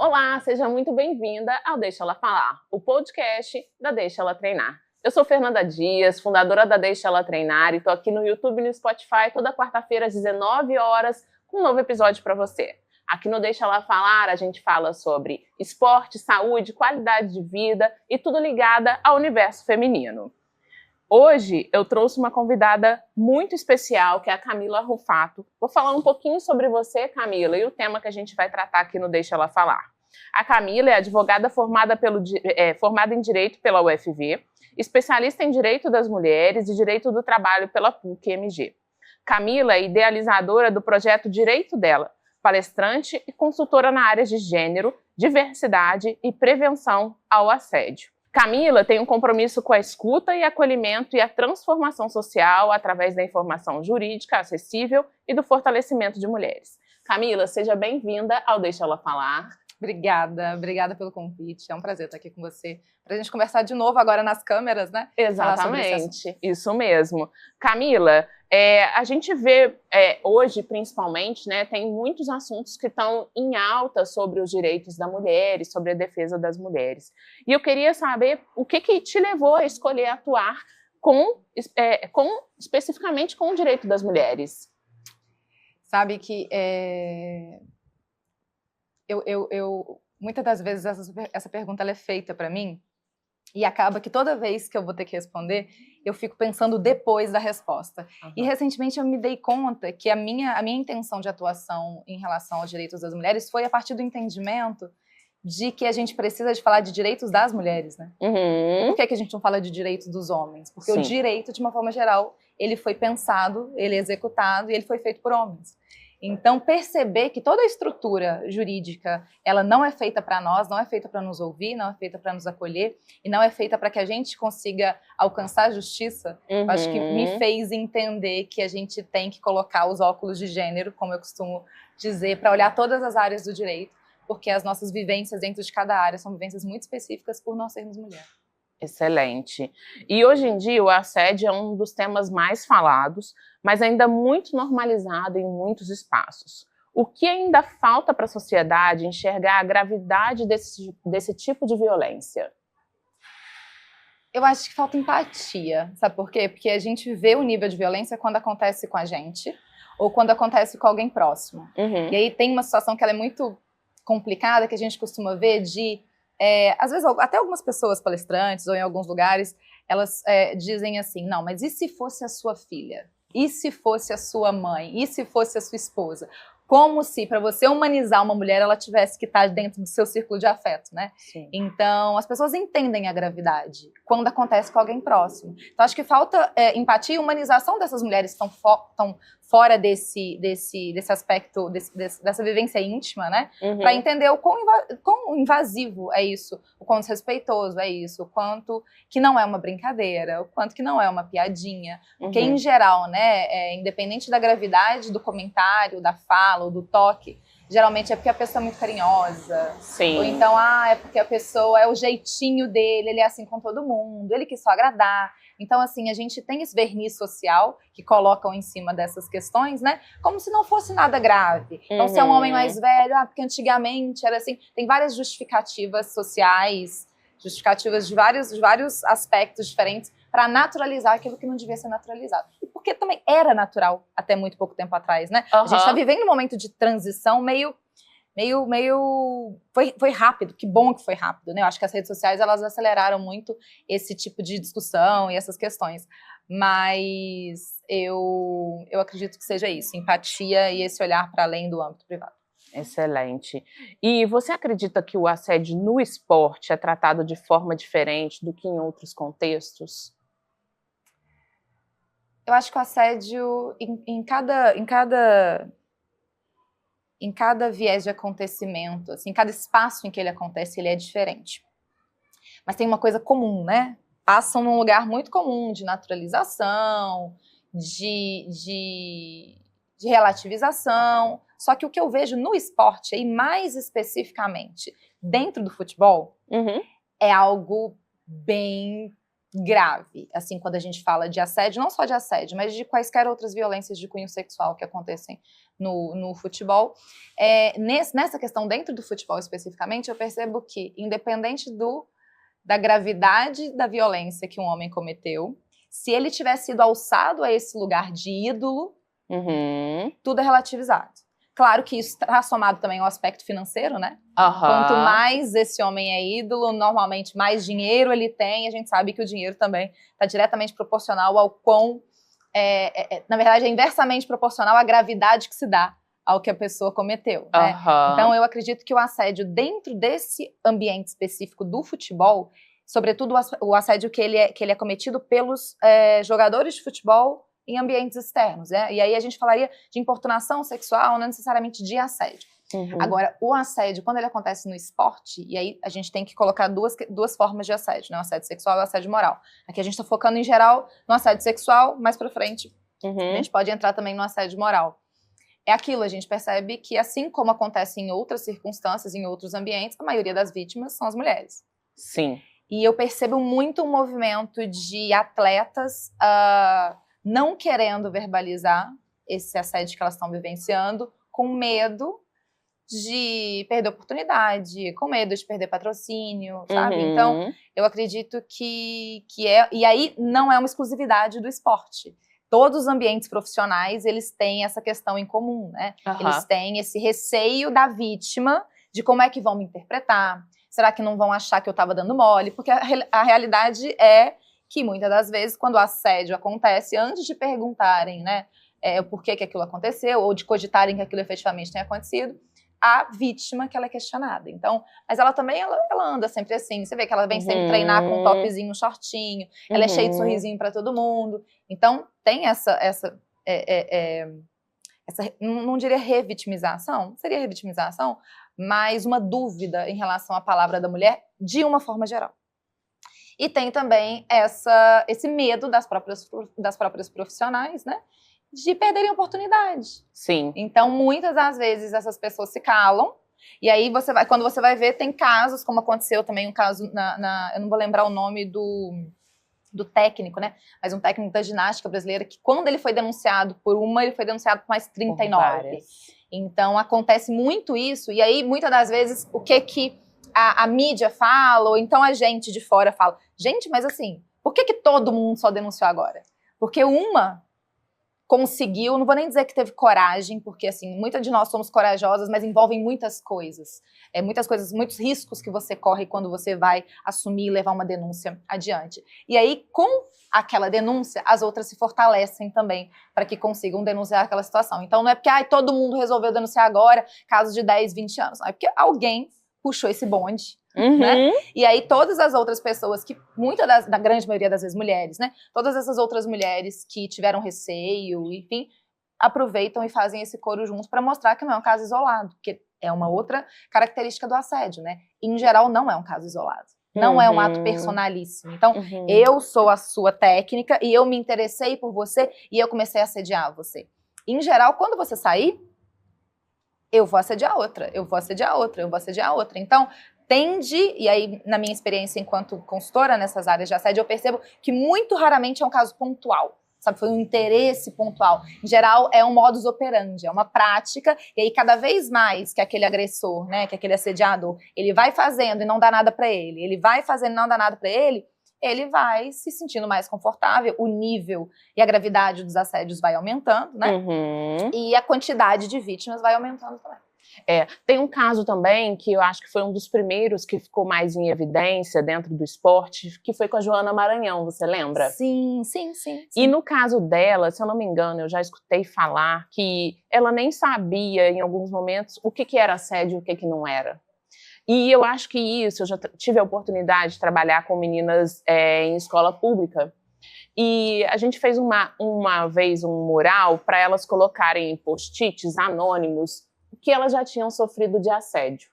Olá, seja muito bem-vinda ao Deixa Ela Falar, o podcast da Deixa Ela Treinar. Eu sou Fernanda Dias, fundadora da Deixa Ela Treinar, e estou aqui no YouTube e no Spotify toda quarta-feira às 19 horas com um novo episódio para você. Aqui no Deixa Ela Falar, a gente fala sobre esporte, saúde, qualidade de vida e tudo ligado ao universo feminino. Hoje eu trouxe uma convidada muito especial, que é a Camila Rufato. Vou falar um pouquinho sobre você, Camila, e o tema que a gente vai tratar aqui no Deixa Ela Falar. A Camila é advogada formada em Direito pela UFV, especialista em Direito das Mulheres e Direito do Trabalho pela PUC-MG. Camila é idealizadora do projeto Direito Dela, palestrante e consultora na área de gênero, diversidade e prevenção ao assédio. Camila tem um compromisso com a escuta e acolhimento e a transformação social através da informação jurídica acessível e do fortalecimento de mulheres. Camila, seja bem-vinda ao Deixa Ela Falar. Obrigada pelo convite. É um prazer estar aqui com você, para a gente conversar de novo agora nas câmeras, né? Exatamente, isso mesmo. Camila, a gente vê hoje, principalmente, né, tem muitos assuntos que estão em alta sobre os direitos da mulher e sobre a defesa das mulheres. E eu queria saber o que te levou a escolher atuar especificamente com o direito das mulheres. Sabe que muitas das vezes essa pergunta ela é feita para mim e acaba que toda vez que eu vou ter que responder, eu fico pensando depois da resposta. Uhum. E recentemente eu me dei conta que a minha intenção de atuação em relação aos direitos das mulheres foi a partir do entendimento de que a gente precisa de falar de direitos das mulheres, né? Uhum. Por que a gente não fala de direitos dos homens? Porque Sim. O direito, de uma forma geral, ele foi pensado, ele é executado e ele foi feito por homens. Então, perceber que toda a estrutura jurídica, ela não é feita para nós, não é feita para nos ouvir, não é feita para nos acolher, e não é feita para que a gente consiga alcançar a justiça, Uhum. acho que me fez entender que a gente tem que colocar os óculos de gênero, como eu costumo dizer, para olhar todas as áreas do direito, porque as nossas vivências dentro de cada área são vivências muito específicas por nós sermos mulheres. Excelente. E hoje em dia o assédio é um dos temas mais falados, mas ainda muito normalizado em muitos espaços. O que ainda falta para a sociedade enxergar a gravidade desse tipo de violência? Eu acho que falta empatia, sabe por quê? Porque a gente vê o nível de violência quando acontece com a gente ou quando acontece com alguém próximo. Uhum. E aí tem uma situação que ela é muito complicada, que a gente costuma ver de... às vezes, até algumas pessoas palestrantes ou em alguns lugares, elas dizem assim, não, mas e se fosse a sua filha? E se fosse a sua mãe? E se fosse a sua esposa? Como se, para você humanizar uma mulher, ela tivesse que estar dentro do seu círculo de afeto, né? Sim. Então, as pessoas entendem a gravidade quando acontece com alguém próximo. Então, acho que falta empatia e humanização dessas mulheres que estão fora desse aspecto, dessa vivência íntima, né? Uhum. Para entender o quão invasivo é isso, o quão desrespeitoso é isso, o quanto que não é uma brincadeira, o quanto que não é uma piadinha. Porque, em geral, né, independente da gravidade do comentário, da fala ou do toque, geralmente é porque a pessoa é muito carinhosa. Sim. Ou então, é porque a pessoa é o jeitinho dele, ele é assim com todo mundo, ele quis só agradar. Então, assim, a gente tem esse verniz social que colocam em cima dessas questões, né? Como se não fosse nada grave. Então, se é um homem mais velho, porque antigamente era assim. Tem várias justificativas sociais, justificativas de vários aspectos diferentes para naturalizar aquilo que não devia ser naturalizado. E porque também era natural até muito pouco tempo atrás, né? Uhum. A gente está vivendo um momento de transição meio foi rápido, que bom que foi rápido, né? Eu acho que as redes sociais, elas aceleraram muito esse tipo de discussão e essas questões, mas eu acredito que seja isso, empatia e esse olhar para além do âmbito privado. Excelente. E você acredita que o assédio no esporte é tratado de forma diferente do que em outros contextos? Eu acho que o assédio, em cada viés de acontecimento, assim, em cada espaço em que ele acontece, ele é diferente. Mas tem uma coisa comum, né? Passam num lugar muito comum de naturalização, de relativização. Só que o que eu vejo no esporte, e mais especificamente dentro do futebol, uhum. é algo bem grave, assim, quando a gente fala de assédio, não só de assédio, mas de quaisquer outras violências de cunho sexual que acontecem no futebol. Nessa questão, dentro do futebol especificamente, eu percebo que, independente da gravidade da violência que um homem cometeu, se ele tivesse sido alçado a esse lugar de ídolo, tudo é relativizado. Claro que isso está somado também ao aspecto financeiro, né? Quanto mais esse homem é ídolo, normalmente mais dinheiro ele tem. A gente sabe que o dinheiro também está diretamente proporcional ao quão... na verdade, é inversamente proporcional à gravidade que se dá ao que a pessoa cometeu, né? Então, eu acredito que o assédio dentro desse ambiente específico do futebol, sobretudo o assédio que ele é cometido pelos jogadores de futebol em ambientes externos, né? E aí a gente falaria de importunação sexual, não necessariamente de assédio. Agora, o assédio, quando ele acontece no esporte, e aí a gente tem que colocar duas formas de assédio, né? O assédio sexual e o assédio moral. Aqui a gente está focando em geral no assédio sexual, mais pra frente a gente pode entrar também no assédio moral. É aquilo, a gente percebe que assim como acontece em outras circunstâncias, em outros ambientes, a maioria das vítimas são as mulheres. Sim. E eu percebo muito um movimento de atletas não querendo verbalizar esse assédio que elas estão vivenciando, com medo de perder oportunidade, com medo de perder patrocínio, sabe? Então, eu acredito que e aí não é uma exclusividade do esporte. Todos os ambientes profissionais, eles têm essa questão em comum, né? Eles têm esse receio da vítima de como é que vão me interpretar. Será que não vão achar que eu estava dando mole? Porque a realidade é que muitas das vezes, quando o assédio acontece, antes de perguntarem, né, o porquê que aquilo aconteceu, ou de cogitarem que aquilo efetivamente tenha acontecido, a vítima que ela é questionada. Então, mas ela também, ela anda sempre assim. Você vê que ela vem sempre treinar com um topzinho, um shortinho, ela é cheia de sorrisinho pra todo mundo. Então, tem essa não diria revitimização, seria revitimização, mas uma dúvida em relação à palavra da mulher de uma forma geral. E tem também esse medo das próprias profissionais, né, de perderem oportunidade. Sim. Então, muitas das vezes, essas pessoas se calam, e aí quando você vai ver, tem casos, como aconteceu também um caso, eu não vou lembrar o nome do técnico, né, mas um técnico da ginástica brasileira, que quando ele foi denunciado por ele foi denunciado por mais 39. Então, acontece muito isso, e aí, muitas das vezes, o que a mídia fala, ou então a gente de fora fala, gente, mas assim, por que todo mundo só denunciou agora? Porque uma conseguiu, não vou nem dizer que teve coragem, porque assim, muitas de nós somos corajosas, mas envolvem muitas coisas. Muitos riscos que você corre quando você vai assumir e levar uma denúncia adiante. E aí, com aquela denúncia, as outras se fortalecem também para que consigam denunciar aquela situação. Então, não é porque todo mundo resolveu denunciar agora, casos de 10, 20 anos. Não, é porque alguém puxou esse bonde, né? E aí todas as outras pessoas, que da grande maioria das vezes mulheres, né? Todas essas outras mulheres que tiveram receio, enfim, aproveitam e fazem esse coro juntos para mostrar que não é um caso isolado, porque é uma outra característica do assédio, né? Em geral, não é um caso isolado. Não é um ato personalíssimo. Então, eu sou a sua técnica e eu me interessei por você e eu comecei a assediar você. Em geral, quando você sair, eu vou assediar outra, eu vou assediar outra, eu vou assediar outra. Então, e aí, na minha experiência enquanto consultora nessas áreas de assédio, eu percebo que muito raramente é um caso pontual, sabe? Foi um interesse pontual. Em geral, é um modus operandi, é uma prática, e aí cada vez mais que aquele agressor, né, que aquele assediador, ele vai fazendo e não dá nada pra ele vai fazendo e não dá nada pra ele vai se sentindo mais confortável, o nível e a gravidade dos assédios vai aumentando, né? E a quantidade de vítimas vai aumentando também. Tem um caso também que eu acho que foi um dos primeiros que ficou mais em evidência dentro do esporte, que foi com a Joana Maranhão, você lembra? Sim. E no caso dela, se eu não me engano, eu já escutei falar que ela nem sabia, em alguns momentos, o que era assédio e o que não era. E eu acho que isso, eu já tive a oportunidade de trabalhar com meninas em escola pública, e a gente fez uma vez um mural para elas colocarem em post-its anônimos que elas já tinham sofrido de assédio.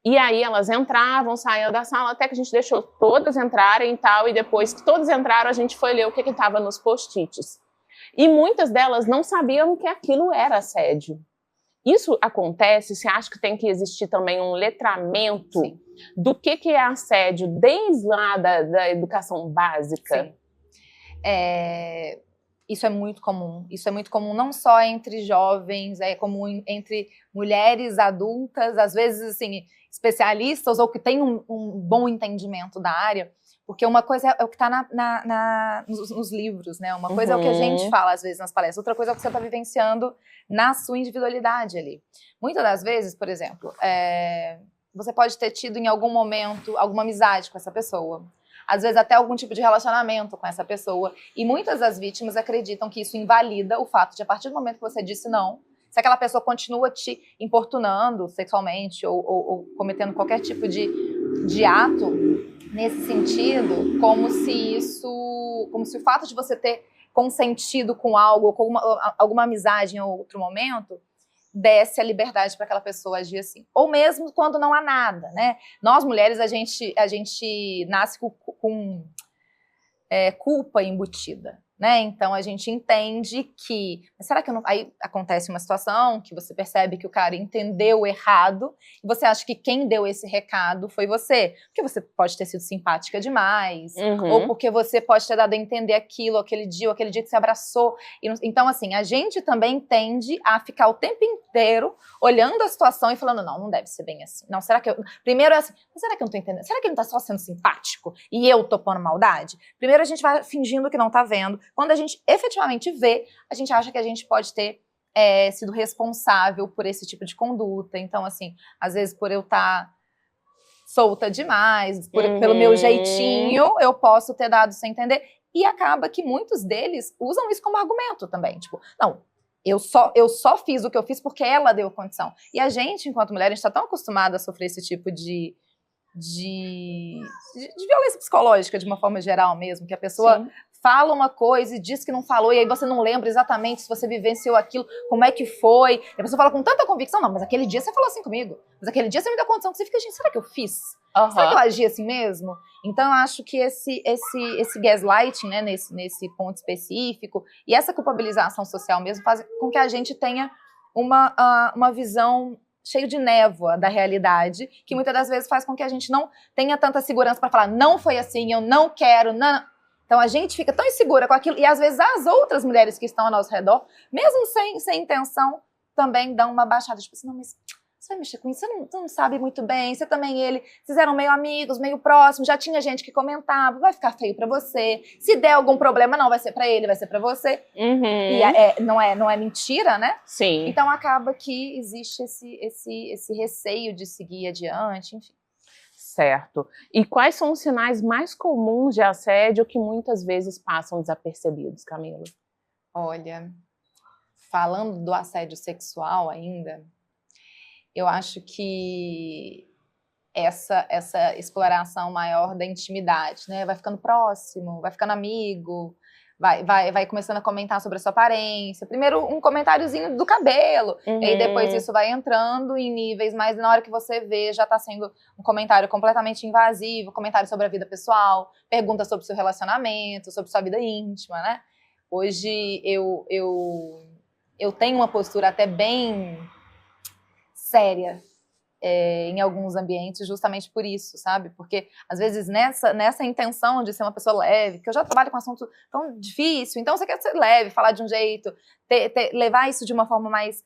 E aí elas entravam, saíam da sala, até que a gente deixou todas entrarem e tal, e depois que todas entraram, a gente foi ler o que estava nos post-its. E muitas delas não sabiam que aquilo era assédio. Isso acontece? Você acha que tem que existir também um letramento Sim. do que é assédio desde lá da educação básica? Sim. Isso é muito comum. Isso é muito comum não só entre jovens, é comum entre mulheres adultas, às vezes, assim, especialistas ou que têm um bom entendimento da área. Porque uma coisa é o que está nos livros, né? Uma coisa é o que a gente fala, às vezes, nas palestras. Outra coisa é o que você está vivenciando na sua individualidade ali. Muitas das vezes, por exemplo, você pode ter tido em algum momento alguma amizade com essa pessoa. Às vezes até algum tipo de relacionamento com essa pessoa. E muitas das vítimas acreditam que isso invalida o fato de, a partir do momento que você disse não, se aquela pessoa continua te importunando sexualmente ou cometendo qualquer tipo de ato nesse sentido, como se o fato de você ter consentido com algo, ou com alguma amizade em outro momento, desse a liberdade para aquela pessoa agir assim. Ou mesmo quando não há nada, né? Nós, mulheres, a gente nasce com culpa embutida, né? Então, a gente entende que... Mas será que eu não... Aí acontece uma situação que você percebe que o cara entendeu errado e você acha que quem deu esse recado foi você. Porque você pode ter sido simpática demais, ou porque você pode ter dado a entender aquilo, aquele dia que você abraçou. Então, assim, a gente também tende a ficar o tempo inteiro olhando a situação e falando, não deve ser bem assim. Não, será que eu... Primeiro é assim, será que eu não tô entendendo? Será que ele não tá só sendo simpático e eu tô pondo maldade? Primeiro a gente vai fingindo que não tá vendo. Quando a gente efetivamente vê, a gente acha que a gente pode ter sido responsável por esse tipo de conduta. Então, assim, às vezes por eu estar solta demais, pelo meu jeitinho, eu posso ter dado sem entender. E acaba que muitos deles usam isso como argumento também. Tipo, não, eu só fiz o que eu fiz porque ela deu condição. E a gente, enquanto mulher, a gente tá tão acostumada a sofrer esse tipo de violência psicológica, de uma forma geral mesmo, que a pessoa... Sim. Fala uma coisa e diz que não falou, e aí você não lembra exatamente se você vivenciou aquilo, como é que foi. E a pessoa fala com tanta convicção, não, mas aquele dia você falou assim comigo. Mas aquele dia você me deu condição, que você fica, gente, será que eu fiz? Será que eu agi assim mesmo? Então eu acho que esse gaslighting, né, nesse ponto específico, e essa culpabilização social mesmo, faz com que a gente tenha uma visão cheio de névoa da realidade, que muitas das vezes faz com que a gente não tenha tanta segurança para falar, não foi assim, eu não quero, não... Então a gente fica tão insegura com aquilo, e às vezes as outras mulheres que estão ao nosso redor, mesmo sem intenção, também dão uma baixada, tipo assim, não, mas você vai mexer com isso, você não sabe muito bem, você também e ele, vocês eram meio amigos, meio próximos, já tinha gente que comentava, vai ficar feio pra você, se der algum problema, não vai ser pra ele, vai ser pra você. E não é mentira, né? Sim. Então acaba que existe esse receio de seguir adiante, enfim. Certo. E quais são os sinais mais comuns de assédio que muitas vezes passam desapercebidos, Camila? Olha, falando do assédio sexual ainda, eu acho que essa exploração maior da intimidade, né? Vai ficando próximo, vai ficando amigo, vai começando a comentar sobre a sua aparência. Primeiro um comentáriozinho do cabelo, e aí depois isso vai entrando em níveis, mas na hora que você vê, já tá sendo um comentário completamente invasivo, comentário sobre a vida pessoal, pergunta sobre o seu relacionamento, sobre sua vida íntima, né? Hoje eu tenho uma postura até bem séria em alguns ambientes, justamente por isso, sabe? Porque, às vezes, nessa intenção de ser uma pessoa leve, que eu já trabalho com um assunto tão difícil, então você quer ser leve, falar de um jeito, levar isso de uma forma mais...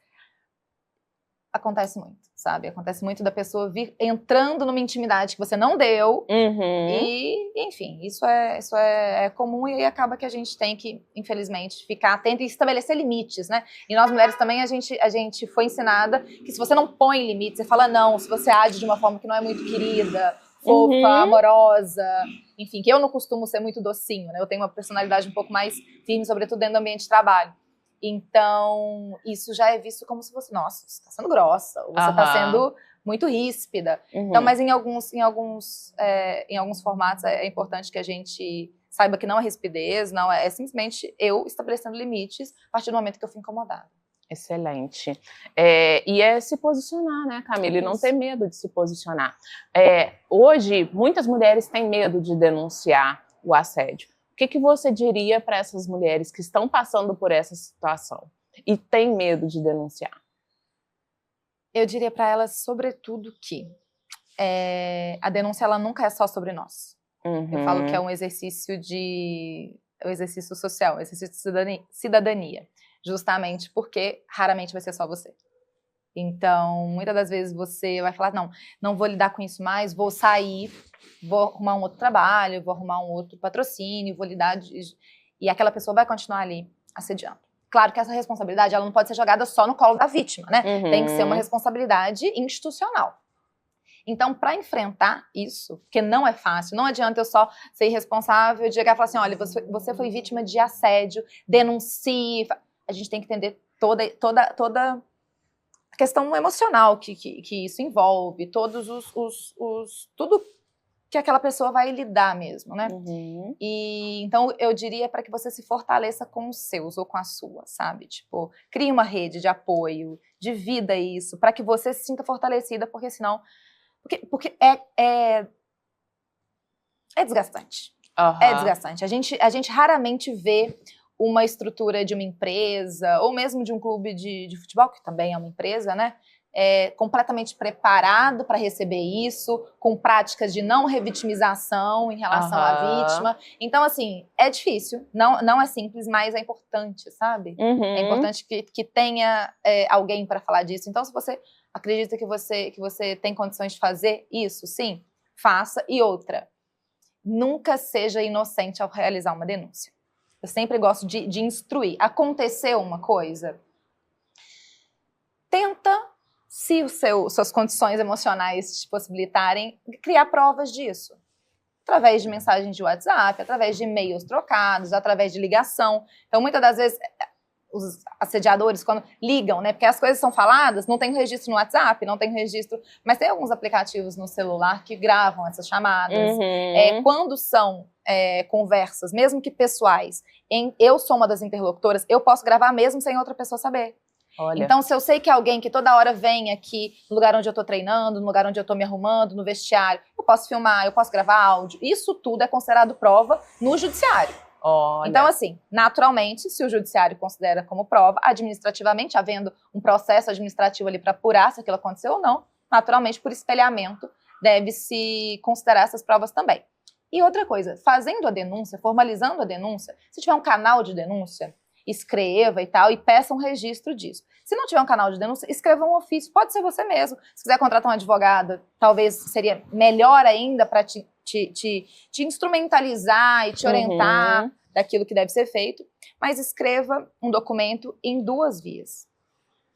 Acontece muito, sabe? Acontece muito da pessoa vir entrando numa intimidade que você não deu, e, enfim, isso é comum, e acaba que a gente tem que, infelizmente, ficar atento e estabelecer limites, né? E nós mulheres também, a gente foi ensinada que se você não põe limites, você fala não, se você age de uma forma que não é muito querida, fofa, amorosa, enfim, que eu não costumo ser muito docinho, né? Eu tenho uma personalidade um pouco mais firme, sobretudo dentro do ambiente de trabalho. Então, isso já é visto como se fosse, nossa, você está sendo grossa, ou você está sendo muito ríspida. Então, mas em alguns formatos é importante que a gente saiba que não é rispidez, não é simplesmente eu estabelecendo limites a partir do momento que eu fui incomodada. Excelente. E é se posicionar, né, Camila? E não ter medo de se posicionar. Hoje, muitas mulheres têm medo de denunciar o assédio. O que você diria para essas mulheres que estão passando por essa situação e têm medo de denunciar? Eu diria para elas, sobretudo, que a denúncia ela nunca é só sobre nós. Eu falo que é um exercício social, um exercício de cidadania, justamente porque raramente vai ser só você. Então, muitas das vezes você vai falar, não vou lidar com isso mais, vou sair, vou arrumar um outro trabalho, vou arrumar um outro patrocínio, vou lidar e aquela pessoa vai continuar ali assediando. Claro que essa responsabilidade ela não pode ser jogada só no colo da vítima, né? Tem que ser uma responsabilidade institucional. Então, para enfrentar isso, porque não é fácil, não adianta eu só ser irresponsável e chegar e falar assim, olha, você foi vítima de assédio, denuncie. A gente tem que entender toda a questão emocional que isso envolve, todos tudo que aquela pessoa vai lidar mesmo, né? E então eu diria para que você se fortaleça com os seus ou com a sua, sabe? Tipo, crie uma rede de apoio, divida isso, para que você se sinta fortalecida, porque senão porque é desgastante. É desgastante. A gente raramente vê uma estrutura de uma empresa, ou mesmo de um clube de futebol, que também é uma empresa, né? Completamente preparado para receber isso, com práticas de não revitimização em relação à vítima. Então, assim, é difícil, não é simples, mas é importante, sabe? É importante que tenha alguém para falar disso. Então, se você acredita que você tem condições de fazer isso, sim, faça. E outra, nunca seja inocente ao realizar uma denúncia. Eu sempre gosto de instruir. Aconteceu uma coisa, tenta, se suas condições emocionais te possibilitarem, criar provas disso. Através de mensagens de WhatsApp, através de e-mails trocados, através de ligação. Então, muitas das vezes, os assediadores, quando ligam, né? Porque as coisas são faladas, não tem registro no WhatsApp, não tem registro... Mas tem alguns aplicativos no celular que gravam essas chamadas. Quando são conversas, mesmo que pessoais, eu sou uma das interlocutoras, eu posso gravar mesmo sem outra pessoa saber. Olha. Então, se eu sei que alguém que toda hora vem aqui no lugar onde eu tô treinando, no lugar onde eu tô me arrumando, no vestiário, eu posso filmar, eu posso gravar áudio. Isso tudo é considerado prova no judiciário. Olha. Então, assim, naturalmente, se o judiciário considera como prova, administrativamente, havendo um processo administrativo ali para apurar se aquilo aconteceu ou não, naturalmente, por espelhamento, deve-se considerar essas provas também. E outra coisa, fazendo a denúncia, formalizando a denúncia, se tiver um canal de denúncia, escreva e tal, e peça um registro disso. Se não tiver um canal de denúncia, escreva um ofício, pode ser você mesmo. Se quiser contratar uma advogada, talvez seria melhor ainda para te instrumentalizar e te orientar daquilo que deve ser feito, mas escreva um documento em 2 vias.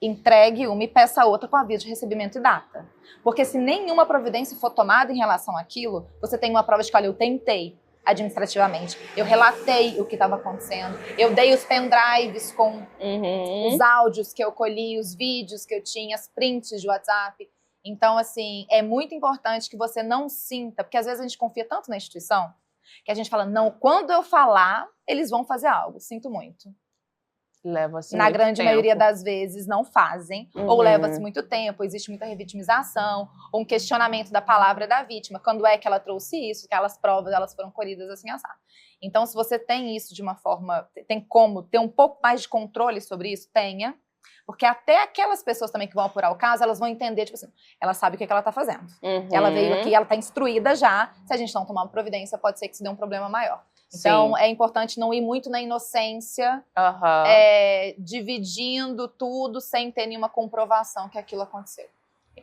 Entregue uma e peça a outra com aviso de recebimento e data. Porque se nenhuma providência for tomada em relação àquilo, você tem uma prova de que, olha, eu tentei administrativamente, eu relatei o que estava acontecendo, eu dei os pendrives com os áudios que eu colhi, os vídeos que eu tinha, as prints de WhatsApp. Então, assim, é muito importante que você não sinta, porque às vezes a gente confia tanto na instituição, que a gente fala, não, quando eu falar, eles vão fazer algo, sinto muito. Leva-se Na muito grande tempo. maioria das vezes não fazem, ou leva-se muito tempo, existe muita revitimização, ou um questionamento da palavra da vítima, quando é que ela trouxe isso, que aquelas provas elas foram colhidas assim, assado. Então, se você tem isso de uma forma, tem como ter um pouco mais de controle sobre isso, tenha, porque até aquelas pessoas também que vão apurar o caso, elas vão entender, tipo assim, ela sabe o que ela tá fazendo. Ela veio aqui, ela tá instruída já, se a gente não tomar uma providência, pode ser que se dê um problema maior. Então, é importante não ir muito na inocência, dividindo tudo sem ter nenhuma comprovação que aquilo aconteceu.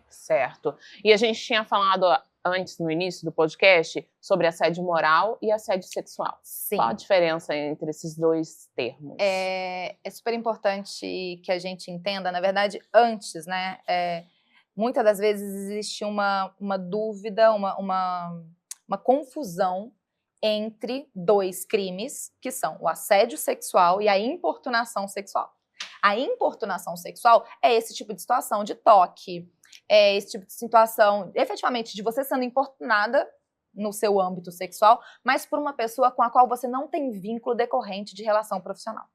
Certo. E a gente tinha falado antes, no início do podcast, sobre assédio moral e assédio sexual. Sim. Qual a diferença entre esses 2 termos? É super importante que a gente entenda, na verdade, antes, né? Muitas das vezes existe uma dúvida, uma confusão entre 2 crimes, que são o assédio sexual e a importunação sexual. A importunação sexual é esse tipo de situação de toque, é esse tipo de situação, efetivamente, de você sendo importunada no seu âmbito sexual, mas por uma pessoa com a qual você não tem vínculo decorrente de relação profissional.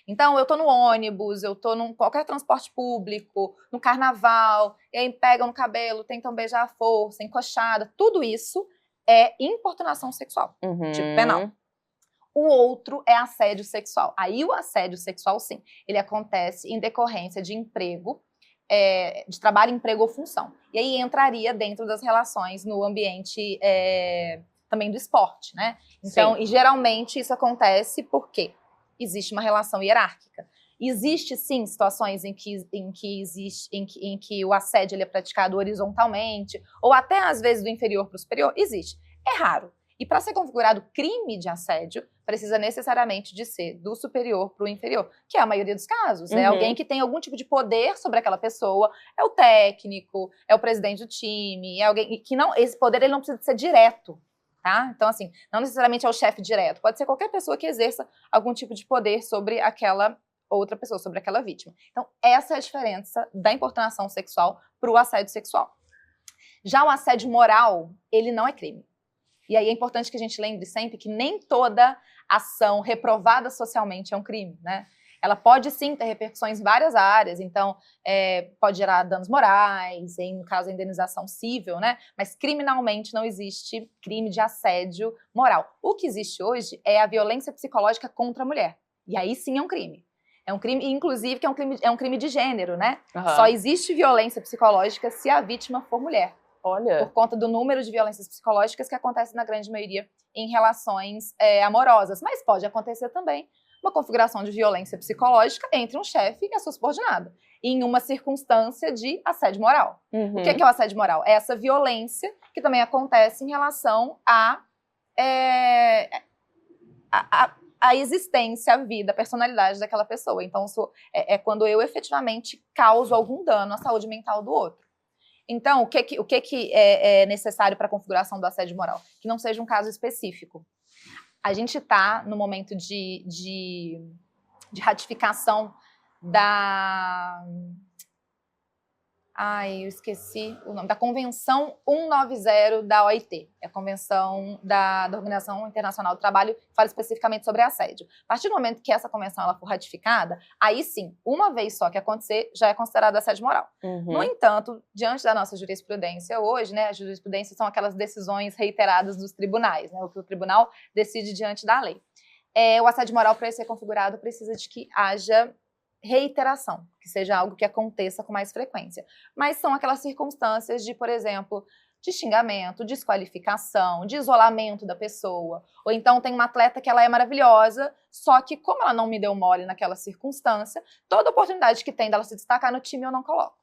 Então, eu tô no ônibus, eu tô num qualquer transporte público, no carnaval, e aí pegam no cabelo, tentam beijar à força, encoxada, tudo isso é importunação sexual, tipo penal. O outro é assédio sexual. Aí o assédio sexual, sim, ele acontece em decorrência de emprego de trabalho, emprego ou função. E aí entraria dentro das relações no ambiente também do esporte, né? Então, e geralmente isso acontece porque existe uma relação hierárquica. Existe, sim, situações em que o assédio ele é praticado horizontalmente, ou até, às vezes, do inferior para o superior. Existe. É raro. E para ser configurado crime de assédio, precisa necessariamente de ser do superior para o inferior, que é a maioria dos casos. É alguém que tem algum tipo de poder sobre aquela pessoa, é o técnico, é o presidente do time, é alguém que não... Esse poder ele não precisa ser direto, tá? Então, assim, não necessariamente é o chefe direto, pode ser qualquer pessoa que exerça algum tipo de poder sobre aquela outra pessoa, sobre aquela vítima. Então, essa é a diferença da importunação sexual para o assédio sexual. Já o assédio moral, ele não é crime. E aí é importante que a gente lembre sempre que nem toda ação reprovada socialmente é um crime, né? Ela pode sim ter repercussões em várias áreas, então pode gerar danos morais, no caso a indenização civil, né? Mas criminalmente não existe crime de assédio moral. O que existe hoje é a violência psicológica contra a mulher. E aí sim é um crime. É um crime, inclusive, que é um crime de gênero, né? Só existe violência psicológica se a vítima for mulher. Olha. Por conta do número de violências psicológicas que acontecem na grande maioria em relações amorosas. Mas pode acontecer também uma configuração de violência psicológica entre um chefe e a sua subordinada, em uma circunstância de assédio moral. O que é o assédio moral? É essa violência que também acontece em relação a existência, a vida, a personalidade daquela pessoa. Então, isso é quando eu efetivamente causo algum dano à saúde mental do outro. Então, o que é necessário para a configuração do assédio moral? Que não seja um caso específico. A gente está no momento de ratificação da... Ai, eu esqueci o nome. Da Convenção 190 da OIT. É a Convenção da Organização Internacional do Trabalho, que fala especificamente sobre assédio. A partir do momento que essa convenção ela for ratificada, aí sim, uma vez só que acontecer, já é considerado assédio moral. No entanto, diante da nossa jurisprudência hoje, né, a jurisprudência são aquelas decisões reiteradas dos tribunais, né, o que o tribunal decide diante da lei. O assédio moral, para ser configurado, precisa de que haja reiteração, que seja algo que aconteça com mais frequência. Mas são aquelas circunstâncias de, por exemplo, de xingamento, desqualificação, de isolamento da pessoa. Ou então tem uma atleta que ela é maravilhosa, só que como ela não me deu mole naquela circunstância, toda oportunidade que tem dela se destacar no time eu não coloco.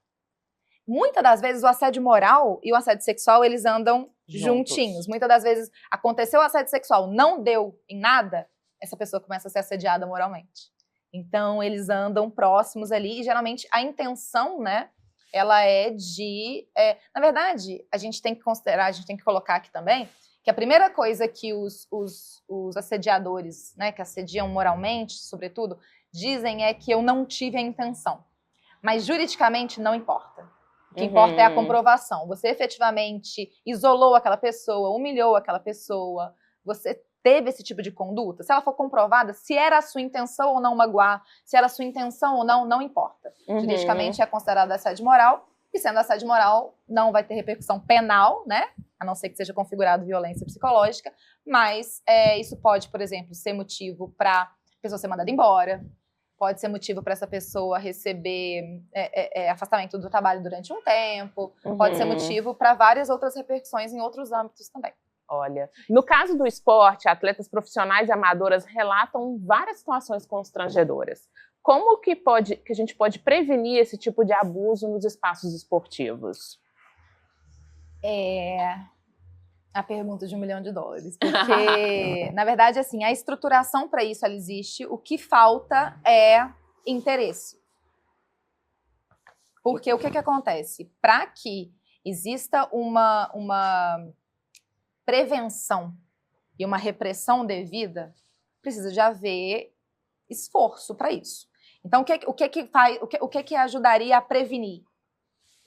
Muitas das vezes o assédio moral e o assédio sexual, eles andam juntinhos. Muitas das vezes aconteceu o assédio sexual, não deu em nada, essa pessoa começa a ser assediada moralmente. Então, eles andam próximos ali e, geralmente, a intenção, né, ela é de... na verdade, a gente tem que considerar, a gente tem que colocar aqui também, que a primeira coisa que os assediadores, né, que assediam moralmente, sobretudo, dizem é que eu não tive a intenção. Mas, juridicamente, não importa. O que importa é a comprovação. Você, efetivamente, isolou aquela pessoa, humilhou aquela pessoa, você teve esse tipo de conduta, se ela for comprovada, se era a sua intenção ou não magoar, se era a sua intenção ou não, não importa. Juridicamente é considerado assédio moral, e sendo assédio moral, não vai ter repercussão penal, né? A não ser que seja configurado violência psicológica, mas isso pode, por exemplo, ser motivo para a pessoa ser mandada embora, pode ser motivo para essa pessoa receber afastamento do trabalho durante um tempo, pode ser motivo para várias outras repercussões em outros âmbitos também. Olha, no caso do esporte, atletas profissionais e amadoras relatam várias situações constrangedoras. Como que a gente pode prevenir esse tipo de abuso nos espaços esportivos? A pergunta de $1 milhão. Porque, na verdade, assim, a estruturação para isso ela existe. O que falta é interesse. Porque o que acontece? Para que exista uma prevenção e uma repressão devida, precisa de haver esforço para isso. Então, o que ajudaria a prevenir?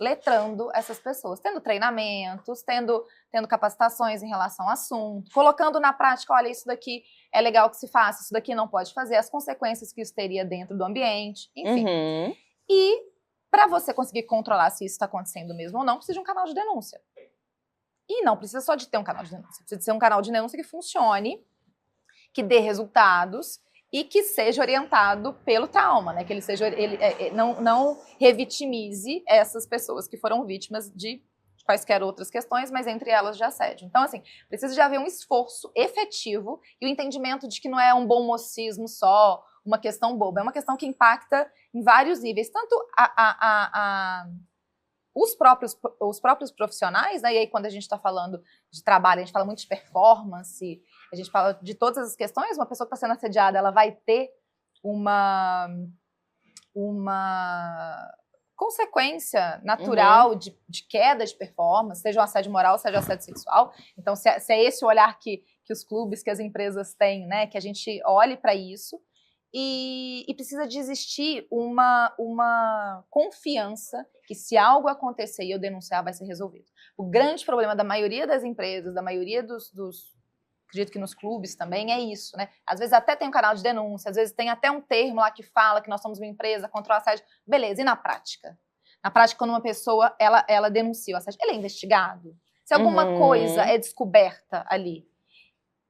Letrando essas pessoas, tendo treinamentos, tendo capacitações em relação ao assunto, colocando na prática, olha, isso daqui é legal que se faça, isso daqui não pode fazer, as consequências que isso teria dentro do ambiente, enfim. E, para você conseguir controlar se isso está acontecendo mesmo ou não, precisa de um canal de denúncia. E não precisa só de ter um canal de denúncia, precisa de ser um canal de denúncia que funcione, que dê resultados e que seja orientado pelo trauma, né? Que ele seja, não revitimize essas pessoas que foram vítimas de quaisquer outras questões, mas entre elas de assédio. Então, assim, precisa de haver um esforço efetivo e o entendimento de que não é um bom mocismo só, uma questão boba, é uma questão que impacta em vários níveis, tanto os próprios profissionais, né? E aí quando a gente está falando de trabalho, a gente fala muito de performance, a gente fala de todas as questões, uma pessoa que está sendo assediada, ela vai ter uma consequência natural de queda de performance, seja um assédio moral, seja um assédio sexual. Então, se é esse o olhar que os clubes, que as empresas têm, né, que a gente olhe para isso, e precisa de existir uma confiança que se algo acontecer e eu denunciar, vai ser resolvido. O grande problema da maioria das empresas, da maioria acredito que nos clubes também, é isso, né? Às vezes até tem um canal de denúncia, às vezes tem até um termo lá que fala que nós somos uma empresa contra o assédio. Beleza, e na prática? Na prática, quando uma pessoa, ela denuncia o assédio, ele é investigado? Se alguma coisa é descoberta ali,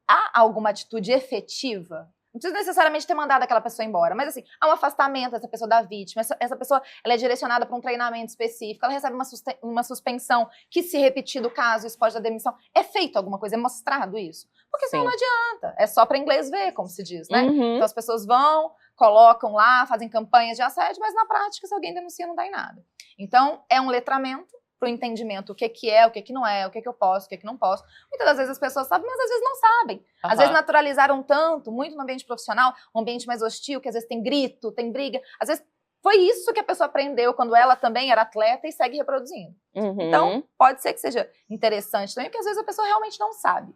há alguma atitude efetiva? Não precisa necessariamente ter mandado aquela pessoa embora, mas assim, há um afastamento dessa pessoa da vítima, essa pessoa ela é direcionada para um treinamento específico, ela recebe uma suspensão que, se repetir o caso, isso pode dar demissão. É feito alguma coisa, é mostrado isso? Porque senão não adianta, é só para inglês ver, como se diz, né? Então as pessoas vão, colocam lá, fazem campanhas de assédio, mas na prática, se alguém denuncia, não dá em nada. Então, é um letramento para o entendimento o que é, o que não é, o que eu posso, o que não posso. Muitas das vezes as pessoas sabem, mas às vezes não sabem. Às vezes naturalizaram tanto, muito no ambiente profissional, um ambiente mais hostil, que às vezes tem grito, tem briga. Às vezes foi isso que a pessoa aprendeu quando ela também era atleta e segue reproduzindo. Então, pode ser que seja interessante também, porque às vezes a pessoa realmente não sabe.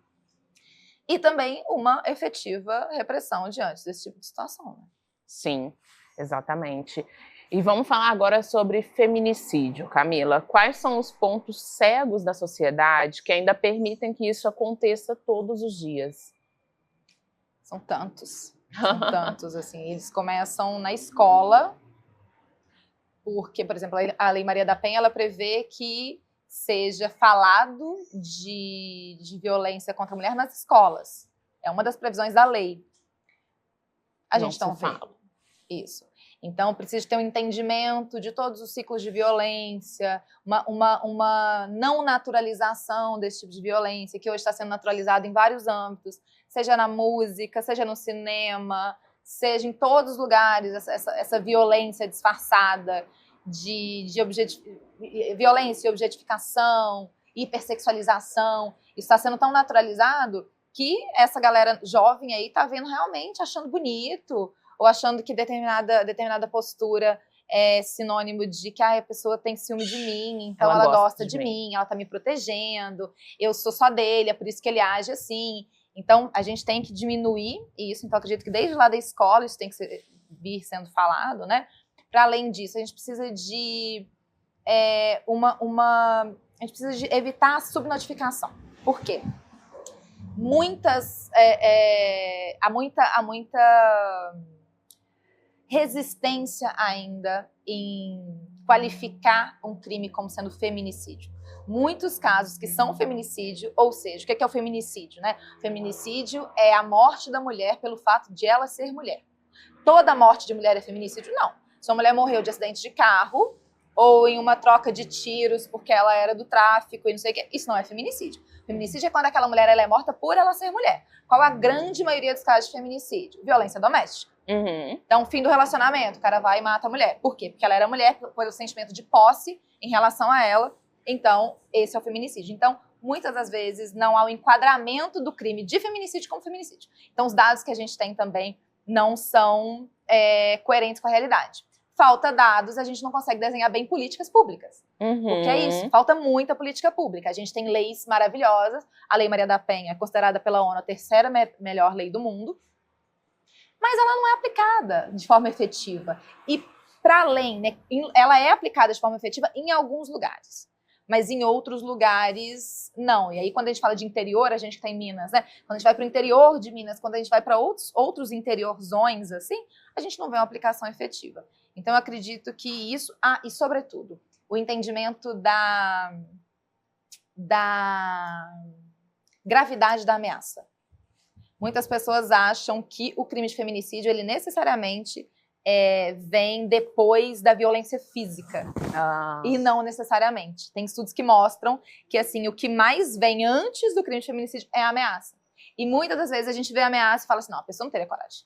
E também uma efetiva repressão diante desse tipo de situação, né? Sim, exatamente. E vamos falar agora sobre feminicídio, Camila. Quais são os pontos cegos da sociedade que ainda permitem que isso aconteça todos os dias? São tantos, assim. Eles começam na escola, porque, por exemplo, a Lei Maria da Penha, ela prevê que seja falado de violência contra a mulher nas escolas. É uma das previsões da lei. A gente não fala. Isso. Então, precisa ter um entendimento de todos os ciclos de violência, uma não naturalização desse tipo de violência, que hoje está sendo naturalizado em vários âmbitos, seja na música, seja no cinema, seja em todos os lugares, essa violência disfarçada de violência e objetificação, hipersexualização. Isso está sendo tão naturalizado que essa galera jovem aí está vendo realmente, achando bonito, ou achando que determinada postura é sinônimo de que a pessoa tem ciúme de mim, então ela gosta de mim, ela tá me protegendo, eu sou só dele, é por isso que ele age assim. Então, a gente tem que diminuir isso. Então, acredito que desde lá da escola isso tem que vir sendo falado, né? Para além disso, a gente precisa de a gente precisa de evitar a subnotificação. Por quê? Há muita resistência ainda em qualificar um crime como sendo feminicídio. Muitos casos que são feminicídio, ou seja, o que é o feminicídio, né? Feminicídio é a morte da mulher pelo fato de ela ser mulher. Toda morte de mulher é feminicídio? Não. Se uma mulher morreu de acidente de carro ou em uma troca de tiros porque ela era do tráfico e não sei o que, isso não é feminicídio. Feminicídio é quando aquela mulher ela é morta por ela ser mulher. Qual a grande maioria dos casos de feminicídio? Violência doméstica. Então, fim do relacionamento, o cara vai e mata a mulher. Por quê? Porque ela era mulher, por o sentimento de posse em relação a ela. Então, esse é o feminicídio. Então, muitas das vezes, não há o enquadramento do crime de feminicídio como feminicídio. Então, os dados que a gente tem também não são coerentes com a realidade. Falta dados, a gente não consegue desenhar bem políticas públicas. Porque é isso, falta muita política pública. A gente tem leis maravilhosas. A Lei Maria da Penha é considerada pela ONU a terceira melhor lei do mundo. Mas ela não é aplicada de forma efetiva. E, para além, né, ela é aplicada de forma efetiva em alguns lugares. Mas em outros lugares, não. E aí, quando a gente fala de interior, a gente está em Minas, né? Quando a gente vai para o interior de Minas, quando a gente vai para outros interiorzões, assim, a gente não vê uma aplicação efetiva. Então, eu acredito que isso... e sobretudo, o entendimento da gravidade da ameaça. Muitas pessoas acham que o crime de feminicídio, ele necessariamente vem depois da violência física. E não necessariamente. Tem estudos que mostram que, assim, o que mais vem antes do crime de feminicídio é a ameaça. E muitas das vezes a gente vê a ameaça e fala assim, não, a pessoa não teria coragem.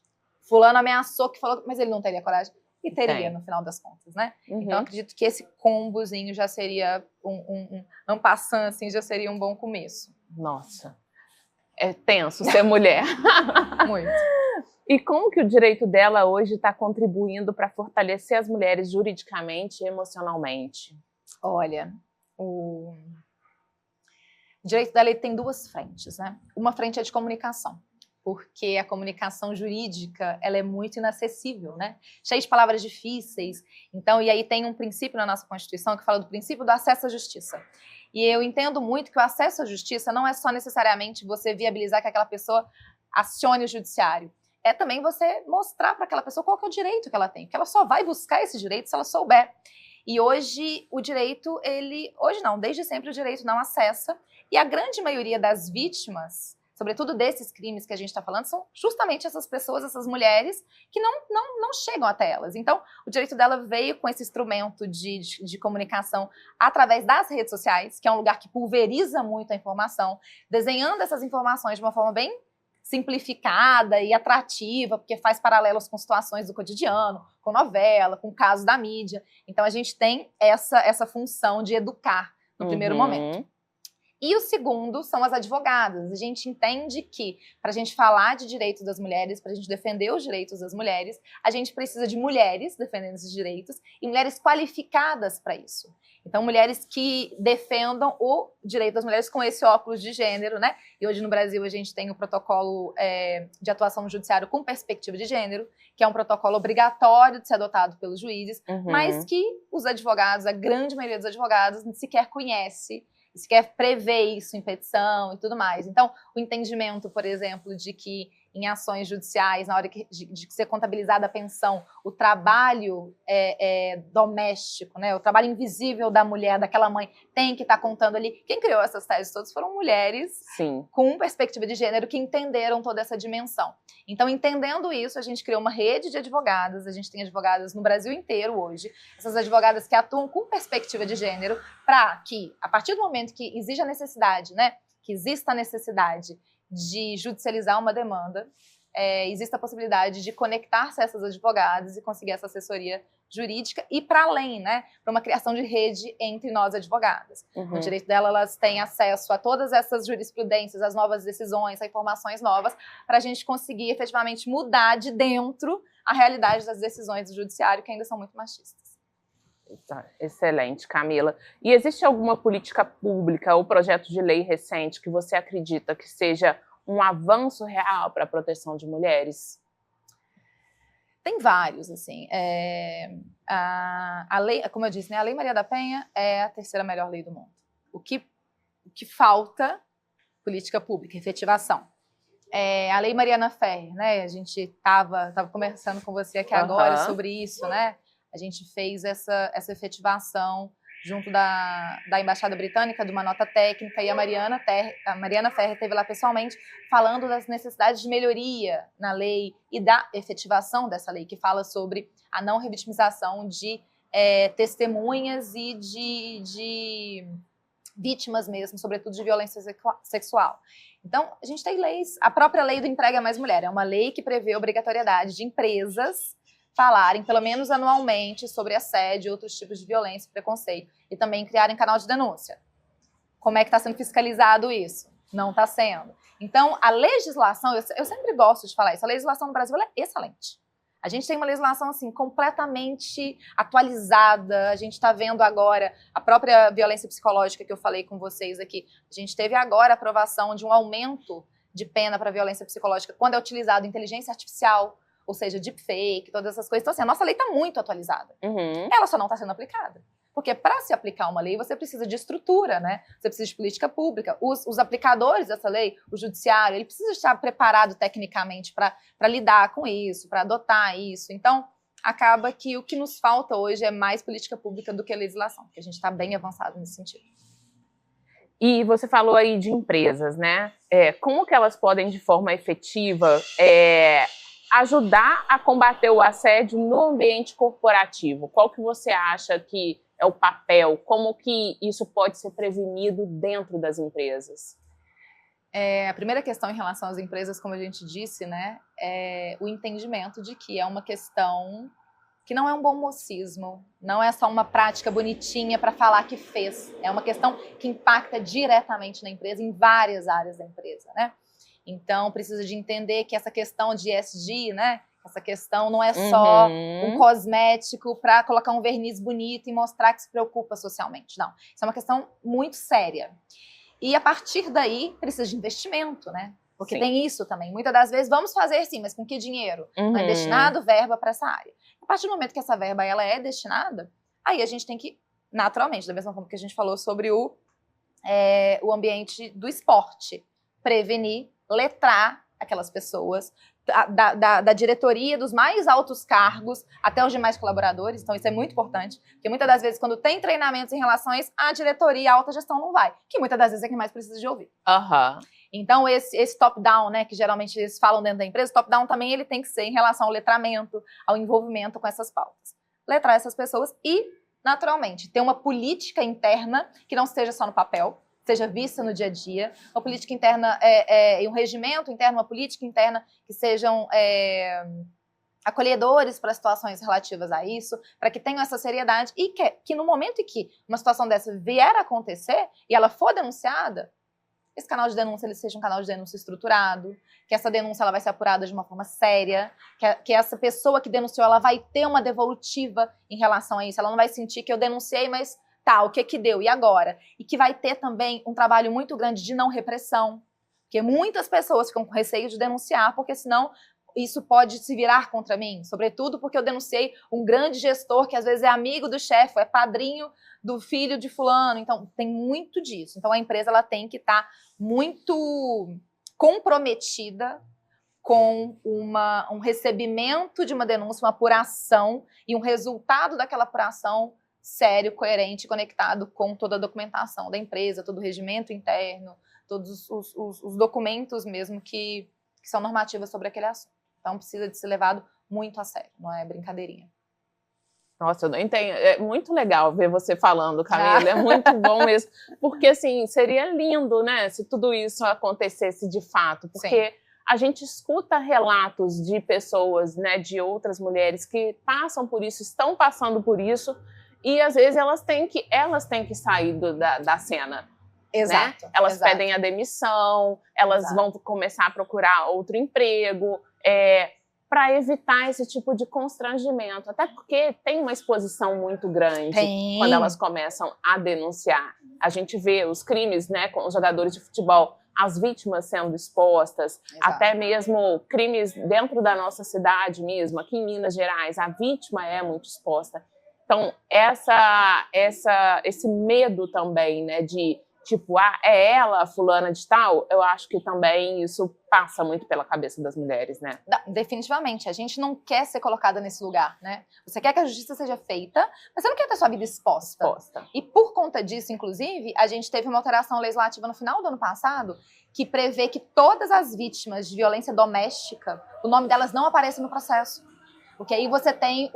Fulano ameaçou que falou, mas ele não teria coragem. E teria, no final das contas, né? Então, acredito que esse combozinho já seria um passant, assim, já seria um bom começo. Nossa. É tenso ser mulher. Muito. E como que o direito dela hoje está contribuindo para fortalecer as mulheres juridicamente e emocionalmente? Olha, o direito da lei tem duas frentes, né? Uma frente é de comunicação, porque a comunicação jurídica, ela é muito inacessível, né? Cheia de palavras difíceis. Então, e aí tem um princípio na nossa Constituição que fala do princípio do acesso à justiça. E eu entendo muito que o acesso à justiça não é só necessariamente você viabilizar que aquela pessoa acione o judiciário. É também você mostrar para aquela pessoa qual que é o direito que ela tem, porque ela só vai buscar esse direito se ela souber. E hoje o direito, hoje não, desde sempre o direito não acessa, e a grande maioria das vítimas, sobretudo desses crimes que a gente está falando, são justamente essas pessoas, essas mulheres, que não chegam até elas. Então, o direito dela veio com esse instrumento de comunicação através das redes sociais, que é um lugar que pulveriza muito a informação, desenhando essas informações de uma forma bem simplificada e atrativa, porque faz paralelos com situações do cotidiano, com novela, com casos da mídia. Então, a gente tem essa função de educar no primeiro momento. E o segundo são as advogadas. A gente entende que, para a gente falar de direitos das mulheres, para a gente defender os direitos das mulheres, a gente precisa de mulheres defendendo esses direitos e mulheres qualificadas para isso. Então, mulheres que defendam o direito das mulheres com esse óculos de gênero, né? E hoje no Brasil a gente tem o protocolo de atuação no judiciário com perspectiva de gênero, que é um protocolo obrigatório de ser adotado pelos juízes, mas que os advogados, a grande maioria dos advogados, sequer conhece, sequer prevê isso em petição e tudo mais. Então, o entendimento, por exemplo, de que em ações judiciais, na hora de ser contabilizada a pensão, o trabalho doméstico, né, o trabalho invisível da mulher, daquela mãe, tem que estar contando ali. Quem criou essas teses todas foram mulheres com perspectiva de gênero que entenderam toda essa dimensão. Então, entendendo isso, a gente criou uma rede de advogadas, a gente tem advogadas no Brasil inteiro hoje, essas advogadas que atuam com perspectiva de gênero, para que, a partir do momento que existe a necessidade, né, que exista a necessidade de judicializar uma demanda, existe a possibilidade de conectar-se a essas advogadas e conseguir essa assessoria jurídica e para além, né, para uma criação de rede entre nós advogadas. No direito dela, elas têm acesso a todas essas jurisprudências, as novas decisões, as informações novas, para a gente conseguir efetivamente mudar de dentro a realidade das decisões do judiciário, que ainda são muito machistas. Excelente, Camila. E existe alguma política pública ou projeto de lei recente que você acredita que seja um avanço real para a proteção de mulheres? Tem vários, assim. A lei, como eu disse, né, a Lei Maria da Penha é a terceira melhor lei do mundo. O que falta? Política pública, efetivação. A Lei Mariana Ferrer, né? A gente estava conversando com você aqui agora sobre isso, né? A gente fez essa efetivação junto da Embaixada Britânica, de uma nota técnica, e a Mariana Ferrer esteve lá pessoalmente falando das necessidades de melhoria na lei e da efetivação dessa lei, que fala sobre a não revitimização de testemunhas e de vítimas mesmo, sobretudo de violência sexual. Então, a gente tem leis, a própria lei do Emprega Mais Mulher, é uma lei que prevê a obrigatoriedade de empresas falarem, pelo menos anualmente, sobre assédio e outros tipos de violência e preconceito. E também criarem canal de denúncia. Como é que está sendo fiscalizado isso? Não está sendo. Então, a legislação, eu sempre gosto de falar isso, a legislação no Brasil ela é excelente. A gente tem uma legislação assim, completamente atualizada, a gente está vendo agora a própria violência psicológica que eu falei com vocês aqui. A gente teve agora a aprovação de um aumento de pena para violência psicológica quando é utilizado inteligência artificial, ou seja, deepfake, todas essas coisas. Então, assim, a nossa lei está muito atualizada. Ela só não está sendo aplicada. Porque para se aplicar uma lei, você precisa de estrutura, né? Você precisa de política pública. Os aplicadores dessa lei, o judiciário, ele precisa estar preparado tecnicamente para lidar com isso, para adotar isso. Então, acaba que o que nos falta hoje é mais política pública do que legislação, porque a gente está bem avançado nesse sentido. E você falou aí de empresas, né? Como que elas podem, de forma efetiva, ajudar a combater o assédio no ambiente corporativo? Qual que você acha que é o papel? Como que isso pode ser prevenido dentro das empresas? A primeira questão em relação às empresas, como a gente disse, né, é o entendimento de que é uma questão que não é um bom mocismo, não é só uma prática bonitinha para falar que fez. É uma questão que impacta diretamente na empresa, em várias áreas da empresa, né? Então, precisa de entender que essa questão de ESG, né? Essa questão não é só um cosmético para colocar um verniz bonito e mostrar que se preocupa socialmente. Não, isso é uma questão muito séria. E a partir daí, precisa de investimento, né? Porque sim, tem isso também. Muitas das vezes, vamos fazer sim, mas com que dinheiro? Não é destinado verba para essa área. A partir do momento que essa verba ela é destinada, aí a gente tem que, naturalmente, da mesma forma que a gente falou sobre o ambiente do esporte, prevenir, letrar aquelas pessoas, da diretoria, dos mais altos cargos, até os demais colaboradores. Então, isso é muito importante, porque muitas das vezes, quando tem treinamentos em relação a isso, a diretoria e a alta gestão não vai, que muitas das vezes é quem mais precisa de ouvir. Então, esse top-down, né, que geralmente eles falam dentro da empresa, top-down também ele tem que ser em relação ao letramento, ao envolvimento com essas pautas. Letrar essas pessoas e, naturalmente, ter uma política interna que não esteja só no papel, seja vista no dia a dia, uma política interna e um regimento interno, uma política interna que sejam acolhedores para situações relativas a isso, para que tenham essa seriedade e que no momento em que uma situação dessa vier a acontecer e ela for denunciada, esse canal de denúncia ele seja um canal de denúncia estruturado, que essa denúncia ela vai ser apurada de uma forma séria, que essa pessoa que denunciou ela vai ter uma devolutiva em relação a isso, ela não vai sentir que eu denunciei, mas tá, o que deu? E agora? E que vai ter também um trabalho muito grande de não repressão, porque muitas pessoas ficam com receio de denunciar, porque senão isso pode se virar contra mim, sobretudo porque eu denunciei um grande gestor que às vezes é amigo do chefe, é padrinho do filho de fulano, então tem muito disso. Então a empresa ela tem que estar muito comprometida com um recebimento de uma denúncia, uma apuração e um resultado daquela apuração sério, coerente, conectado com toda a documentação da empresa, todo o regimento interno, todos os documentos mesmo que são normativas sobre aquele assunto. Então precisa de ser levado muito a sério, não é brincadeirinha. Nossa, eu não entendo. É muito legal ver você falando, Camila, é muito bom mesmo, porque assim, seria lindo, né, se tudo isso acontecesse de fato, porque sim, a gente escuta relatos de pessoas, né, de outras mulheres que passam por isso, estão passando por isso, e às vezes elas têm que sair da cena. Exato. Né? Elas pedem a demissão, elas vão começar a procurar outro emprego, para evitar esse tipo de constrangimento. Até porque tem uma exposição muito grande quando elas começam a denunciar. A gente vê os crimes, né, com os jogadores de futebol, as vítimas sendo expostas, até mesmo crimes dentro da nossa cidade mesmo, aqui em Minas Gerais, a vítima é muito exposta. Então, esse medo também, né, de tipo, é ela a fulana de tal, eu acho que também isso passa muito pela cabeça das mulheres, né? Definitivamente, a gente não quer ser colocada nesse lugar, né? Você quer que a justiça seja feita, mas você não quer ter sua vida exposta. E por conta disso, inclusive, a gente teve uma alteração legislativa no final do ano passado que prevê que todas as vítimas de violência doméstica, o nome delas não apareça no processo. Porque aí você tem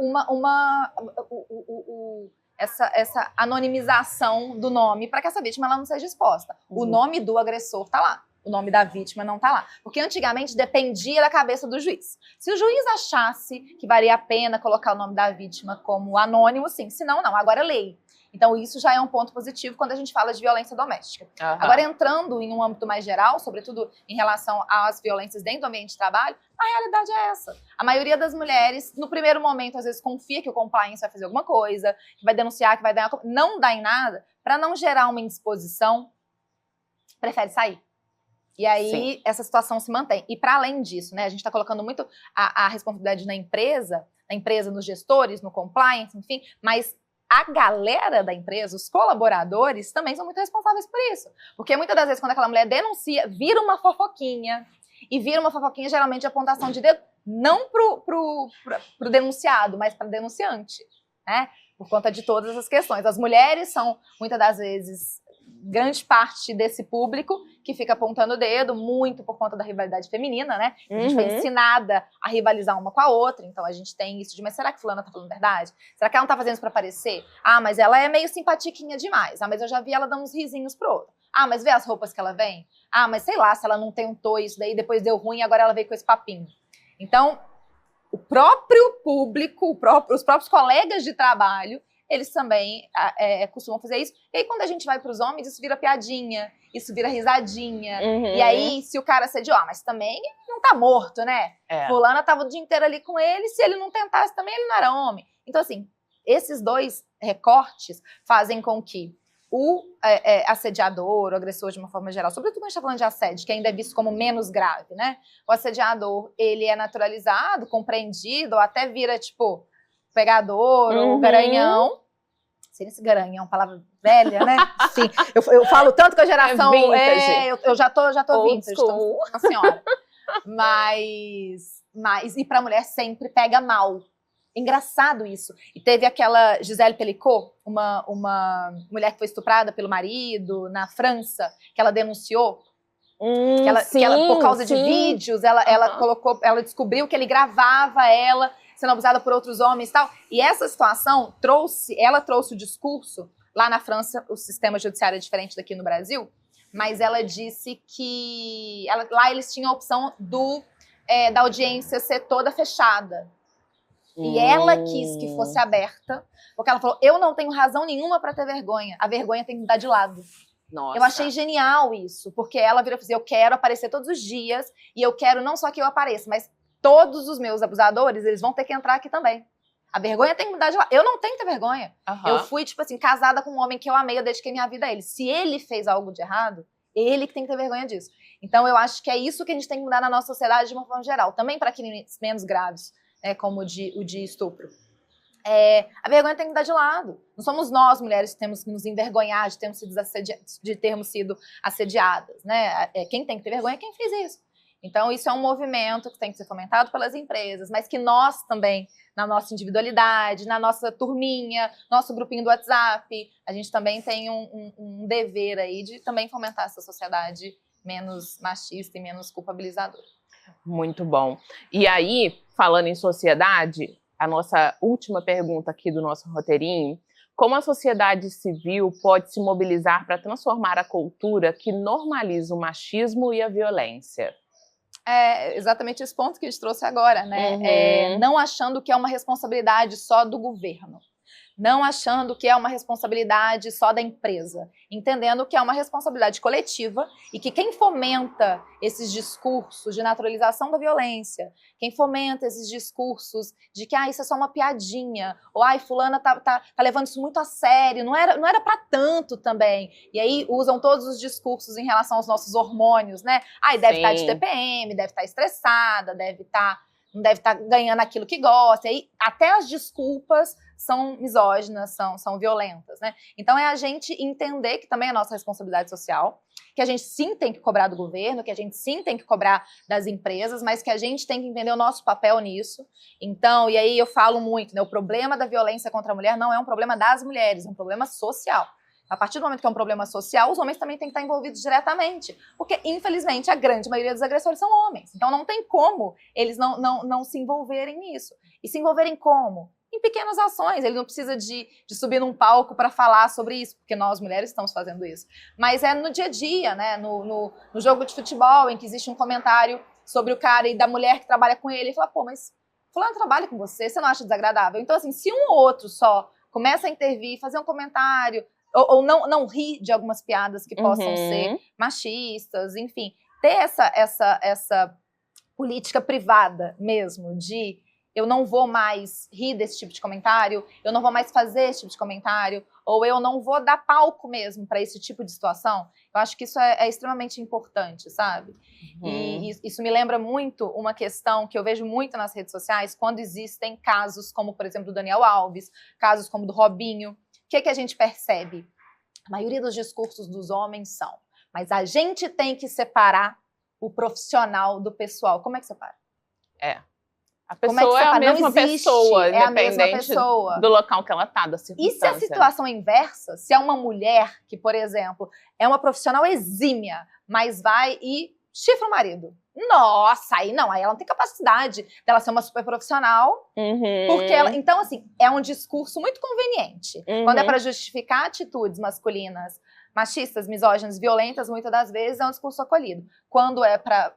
essa anonimização do nome para que essa vítima ela não seja exposta. O nome do agressor está lá, o nome da vítima não está lá. Porque antigamente dependia da cabeça do juiz. Se o juiz achasse que valia a pena colocar o nome da vítima como anônimo, sim. Se não, não. Agora é lei. Então isso já é um ponto positivo quando a gente fala de violência doméstica. Agora entrando em um âmbito mais geral, sobretudo em relação às violências dentro do ambiente de trabalho, a realidade é essa. A maioria das mulheres, no primeiro momento, às vezes confia que o compliance vai fazer alguma coisa, que vai denunciar, que vai dar... Não dá em nada, para não gerar uma indisposição, prefere sair. E aí, sim, essa situação se mantém. E para além disso, né, a gente está colocando muito a responsabilidade na empresa, nos gestores, no compliance, enfim, mas a galera da empresa, os colaboradores, também são muito responsáveis por isso. Porque muitas das vezes, quando aquela mulher denuncia, vira uma fofoquinha, e vira uma fofoquinha geralmente de apontação de dedo, não pro denunciado, mas para denunciante, né? Por conta de todas as questões. As mulheres são, muitas das vezes, grande parte desse público que fica apontando o dedo, muito por conta da rivalidade feminina, né? A gente foi ensinada a rivalizar uma com a outra, então a gente tem isso de, mas será que fulana tá falando verdade? Será que ela não tá fazendo isso pra aparecer? Ah, mas ela é meio simpatiquinha demais. Ah, mas eu já vi ela dando uns risinhos pro outro. Ah, mas vê as roupas que ela vem? Ah, mas sei lá, se ela não tentou isso daí, depois deu ruim, agora ela veio com esse papinho. Então, o próprio público, os próprios colegas de trabalho, eles também costumam fazer isso. E aí, quando a gente vai para os homens, isso vira piadinha, isso vira risadinha. E aí, se o cara assediou, mas também não tá morto, né? Fulana tava o dia inteiro ali com ele, se ele não tentasse também, ele não era homem. Então, assim, esses dois recortes fazem com que o assediador, o agressor de uma forma geral, sobretudo quando a gente está falando de assédio, que ainda é visto como menos grave, né? O assediador, ele é naturalizado, compreendido, ou até vira, tipo, pegador ou garanhão. Sei se garanhão é uma palavra velha, né? Sim, eu falo tanto com a geração... eu já tô vintage, então, a senhora. Mas e pra mulher sempre pega mal. Engraçado isso. E teve aquela Gisele Pelicot, uma mulher que foi estuprada pelo marido na França, que ela denunciou. Que ela, por causa de vídeos, ela descobriu que ele gravava ela sendo abusada por outros homens e tal. E essa situação trouxe o discurso. Lá na França, o sistema judiciário é diferente daqui no Brasil, mas ela disse que lá eles tinham a opção da audiência ser toda fechada. E ela quis que fosse aberta, porque ela falou, eu não tenho razão nenhuma para ter vergonha. A vergonha tem que mudar de lado. Nossa. Eu achei genial isso, porque ela virou e falou assim, eu quero aparecer todos os dias, e eu quero não só que eu apareça, mas todos os meus abusadores, eles vão ter que entrar aqui também. A vergonha tem que mudar de lado. Eu não tenho que ter vergonha. Eu fui, tipo assim, casada com um homem que eu amei, eu dediquei minha vida a ele. Se ele fez algo de errado, ele que tem que ter vergonha disso. Então, eu acho que é isso que a gente tem que mudar na nossa sociedade de uma forma geral. Também para crimes menos graves, como o de estupro. A vergonha tem que mudar de lado. Não somos nós, mulheres, que temos que nos envergonhar de termos sido assediadas, né? Quem tem que ter vergonha é quem fez isso. Então, isso é um movimento que tem que ser fomentado pelas empresas, mas que nós também, na nossa individualidade, na nossa turminha, nosso grupinho do WhatsApp, a gente também tem um dever aí de também fomentar essa sociedade menos machista e menos culpabilizadora. Muito bom. E aí, falando em sociedade, a nossa última pergunta aqui do nosso roteirinho, como a sociedade civil pode se mobilizar para transformar a cultura que normaliza o machismo e a violência? Exatamente esse ponto que a gente trouxe agora, né? Não achando que é uma responsabilidade só do governo. Não achando que é uma responsabilidade só da empresa, entendendo que é uma responsabilidade coletiva e que quem fomenta esses discursos de naturalização da violência, quem fomenta esses discursos de que isso é só uma piadinha, ou fulana tá levando isso muito a sério, não era para tanto também. E aí usam todos os discursos em relação aos nossos hormônios, né? Deve estar de TPM, deve estar estressada, não deve estar ganhando aquilo que gosta. E aí até as desculpas são misóginas, são violentas, né? Então é a gente entender que também é nossa responsabilidade social, que a gente sim tem que cobrar do governo, que a gente sim tem que cobrar das empresas, mas que a gente tem que entender o nosso papel nisso. Então, e aí eu falo muito, né? O problema da violência contra a mulher não é um problema das mulheres, é um problema social. A partir do momento que é um problema social, os homens também têm que estar envolvidos diretamente. Porque, infelizmente, a grande maioria dos agressores são homens. Então não tem como eles não se envolverem nisso. E se envolverem como? Em pequenas ações. Ele não precisa de subir num palco para falar sobre isso, porque nós, mulheres, estamos fazendo isso. Mas é no dia a dia, né? No jogo de futebol, em que existe um comentário sobre o cara e da mulher que trabalha com ele, e fala, pô, mas fulano trabalha com você não acha desagradável? Então, assim, se um ou outro só começa a intervir, fazer um comentário, ou não rir de algumas piadas que possam ser machistas, enfim, ter essa política privada mesmo de eu não vou mais rir desse tipo de comentário, eu não vou mais fazer esse tipo de comentário, ou eu não vou dar palco mesmo para esse tipo de situação. Eu acho que isso é extremamente importante, sabe? E isso me lembra muito uma questão que eu vejo muito nas redes sociais, quando existem casos como, por exemplo, do Daniel Alves, casos como do Robinho. O que a gente percebe? A maioria dos discursos dos homens são, mas a gente tem que separar o profissional do pessoal. Como é que separa? A Como é que pessoa é a separa? Não mesma existe, pessoa, é a mesma independente pessoa. do local que ela tá, da E se circunstância. a situação é inversa, se é uma mulher que, por exemplo, é uma profissional exímia, mas vai e chifra o marido? Nossa, aí não, aí ela não tem capacidade dela ser uma super profissional, porque ela... Então, assim, é um discurso muito conveniente. Quando é para justificar atitudes masculinas machistas, misóginas, violentas, muitas das vezes é um discurso acolhido. Quando é para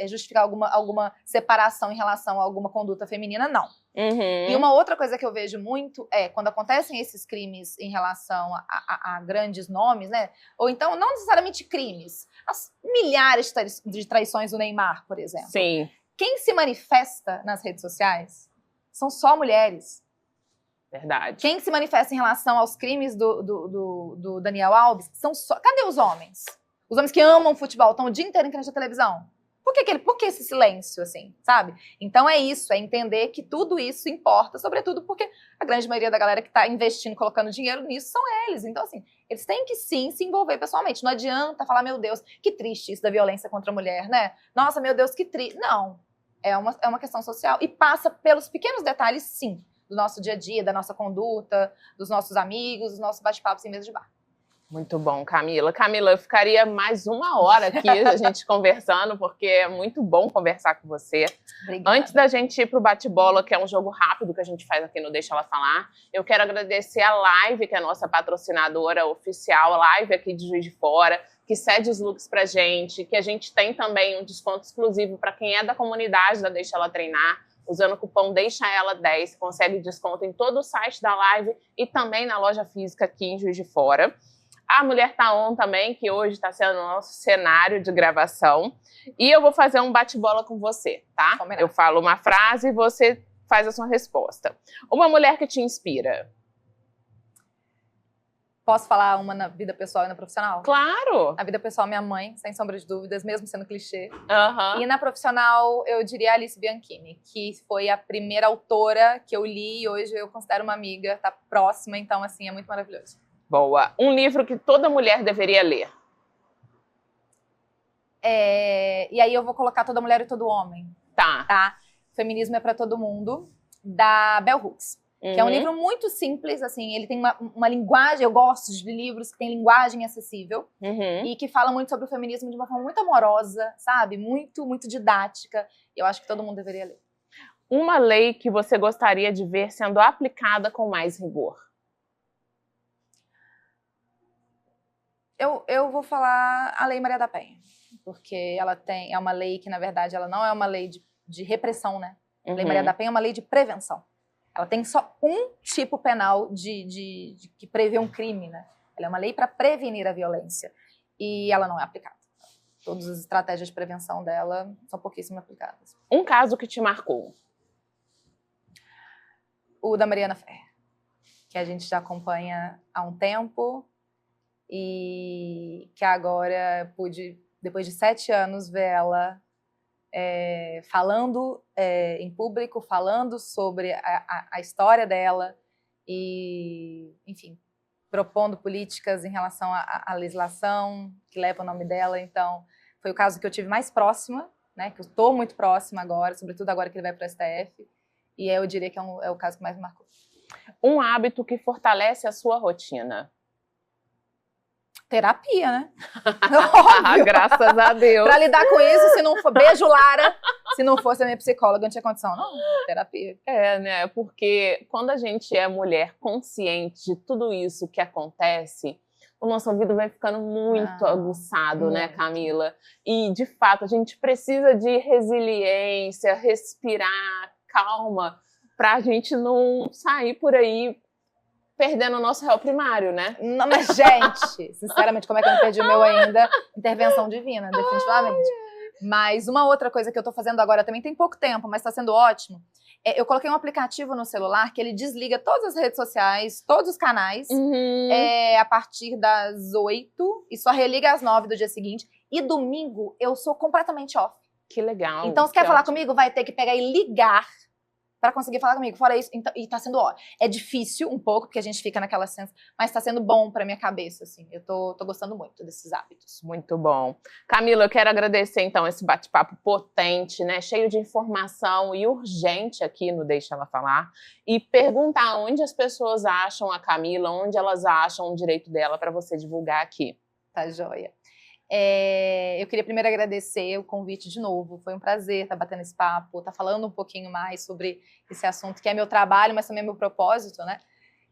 justificar alguma separação em relação a alguma conduta feminina, não. E uma outra coisa que eu vejo muito é quando acontecem esses crimes em relação a grandes nomes, né? Ou então, não necessariamente crimes, as milhares de traições do Neymar, por exemplo. Sim. Quem se manifesta nas redes sociais são só mulheres. Verdade. Quem se manifesta em relação aos crimes do Daniel Alves são só... Cadê os homens? Os homens que amam futebol, estão o dia inteiro em frente à televisão. Por que esse silêncio, assim, sabe? Então é isso, é entender que tudo isso importa, sobretudo porque a grande maioria da galera que está investindo, colocando dinheiro nisso, são eles. Então, assim, eles têm que sim se envolver pessoalmente. Não adianta falar, meu Deus, que triste isso da violência contra a mulher, né? Nossa, meu Deus, que triste. Não, é uma questão social e passa pelos pequenos detalhes, sim, do nosso dia a dia, da nossa conduta, dos nossos amigos, dos nossos bate-papos em mesa de bar. Muito bom, Camila. Camila, eu ficaria mais 1 hora aqui a gente conversando, porque é muito bom conversar com você. Obrigada. Antes da gente ir pro bate-bola, que é um jogo rápido que a gente faz aqui no Deixa Ela Falar, eu quero agradecer a Live, que é a nossa patrocinadora oficial, a Live aqui de Juiz de Fora, que cede os looks pra gente, que a gente tem também um desconto exclusivo para quem é da comunidade da Deixa Ela Treinar. Usando o cupom DEIXAELA10, consegue desconto em todo o site da Live e também na loja física aqui em Juiz de Fora. A Mulher Tá On também, que hoje está sendo o nosso cenário de gravação. E eu vou fazer um bate-bola com você, tá? Combinado. Eu falo uma frase e você faz a sua resposta. Uma mulher que te inspira. Posso falar uma na vida pessoal e na profissional? Claro! Na vida pessoal, minha mãe, sem sombra de dúvidas, mesmo sendo clichê. Uhum. E na profissional, eu diria Alice Bianchini, que foi a primeira autora que eu li e hoje eu considero uma amiga, tá próxima, então, assim, é muito maravilhoso. Boa. Um livro que toda mulher deveria ler. E aí eu vou colocar Toda Mulher e Todo Homem, Tá. tá? Feminismo é pra Todo Mundo, da Bell Hooks. Que é um livro muito simples, assim, ele tem uma linguagem, eu gosto de livros que tem linguagem acessível e que fala muito sobre o feminismo de uma forma muito amorosa, sabe? Muito, muito didática. Eu acho que todo mundo deveria ler. Uma lei que você gostaria de ver sendo aplicada com mais rigor. Eu vou falar a Lei Maria da Penha, porque ela é uma lei que, na verdade, ela não é uma lei de repressão, né? A Lei Maria da Penha é uma lei de prevenção. Ela tem só um tipo penal que prevê um crime, né? Ela é uma lei para prevenir a violência. E ela não é aplicada. Todas as estratégias de prevenção dela são pouquíssimo aplicadas. Um caso que te marcou. O da Mariana Ferrer, que a gente já acompanha há um tempo e que agora pude, depois de 7 anos, ver ela falando em público, falando sobre a história dela e, enfim, propondo políticas em relação à legislação que leva o nome dela. Então, foi o caso que eu tive mais próxima, né, que eu estou muito próxima agora, sobretudo agora que ele vai para o STF, e eu diria que é o caso que mais me marcou. Um hábito que fortalece a sua rotina. Terapia, né? Óbvio. Graças a Deus. Pra lidar com isso, se não for... Beijo, Lara! Se não fosse a minha psicóloga, não tinha condição. Não, terapia. Né? Porque quando a gente é mulher consciente de tudo isso que acontece, o nosso vida vai ficando muito aguçado, muito. né, Camila? E, de fato, a gente precisa de resiliência, respirar, calma, pra gente não sair por aí perdendo o nosso réu primário, né? Não, mas, gente, sinceramente, como é que eu não perdi o meu ainda? Intervenção divina, definitivamente. Mas uma outra coisa que eu tô fazendo agora também tem pouco tempo, mas tá sendo ótimo. Eu coloquei um aplicativo no celular que ele desliga todas as redes sociais, todos os canais, a partir das 8 e só religa às 9 do dia seguinte. E domingo eu sou completamente off. Que legal. Então, se quer falar comigo, vai ter que pegar e ligar pra conseguir falar comigo. Fora isso, então, e tá sendo, é difícil um pouco, porque a gente fica naquela sensação, mas tá sendo bom pra minha cabeça, assim. Eu tô gostando muito desses hábitos. Muito bom. Camila, eu quero agradecer, então, esse bate-papo potente, né? Cheio de informação e urgente aqui no Deixa Ela Falar. E perguntar onde as pessoas acham a Camila, onde elas acham o direito dela para você divulgar aqui. Tá joia. Eu queria primeiro agradecer o convite de novo. Foi um prazer estar batendo esse papo, estar falando um pouquinho mais sobre esse assunto que é meu trabalho, mas também é meu propósito, né?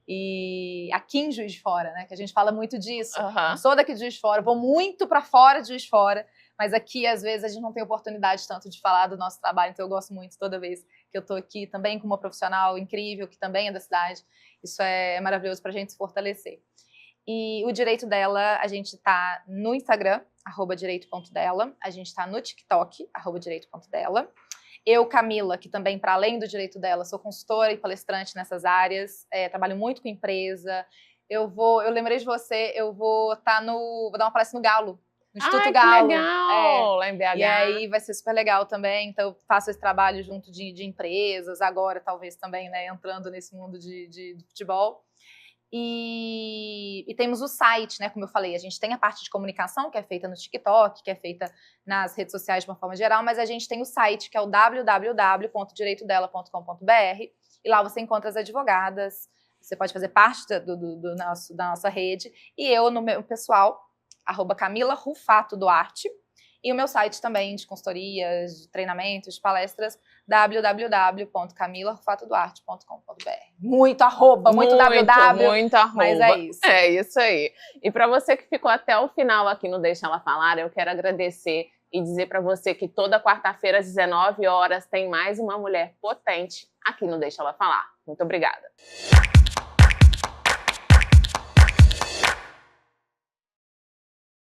E aqui em Juiz de Fora, né? Que a gente fala muito disso. Uhum. Eu sou daqui de Juiz de Fora, vou muito para fora de Juiz de Fora, mas aqui às vezes a gente não tem oportunidade tanto de falar do nosso trabalho, então eu gosto muito toda vez que eu tô aqui também com uma profissional incrível, que também é da cidade. Isso é maravilhoso pra gente se fortalecer. E o direito dela, a gente tá no Instagram, @direito.dela, a gente tá no TikTok, @direito.dela. Eu, Camila, que também, para além do direito dela, sou consultora e palestrante nessas áreas, trabalho muito com empresa. Eu lembrei de você, vou dar uma palestra no Galo, no Instituto Galo. Que legal! Lá em BH. E aí vai ser super legal também, então eu faço esse trabalho junto de empresas, agora talvez também, né, entrando nesse mundo de futebol. E temos o site, né, como eu falei, a gente tem a parte de comunicação que é feita no TikTok, que é feita nas redes sociais de uma forma geral, mas a gente tem o site que é o www.direitodela.com.br e lá você encontra as advogadas, você pode fazer parte da nossa rede, e eu no meu pessoal, @Camila Rufato Duarte, e o meu site também de consultorias, de treinamentos, de palestras, www.camilarufatoduarte.com.br. Muito arroba, muito www. Muito arroba. Mas é isso. É isso aí. E para você que ficou até o final aqui no Deixa Ela Falar, eu quero agradecer e dizer para você que toda quarta-feira às 19 horas tem mais uma mulher potente aqui no Deixa Ela Falar. Muito obrigada.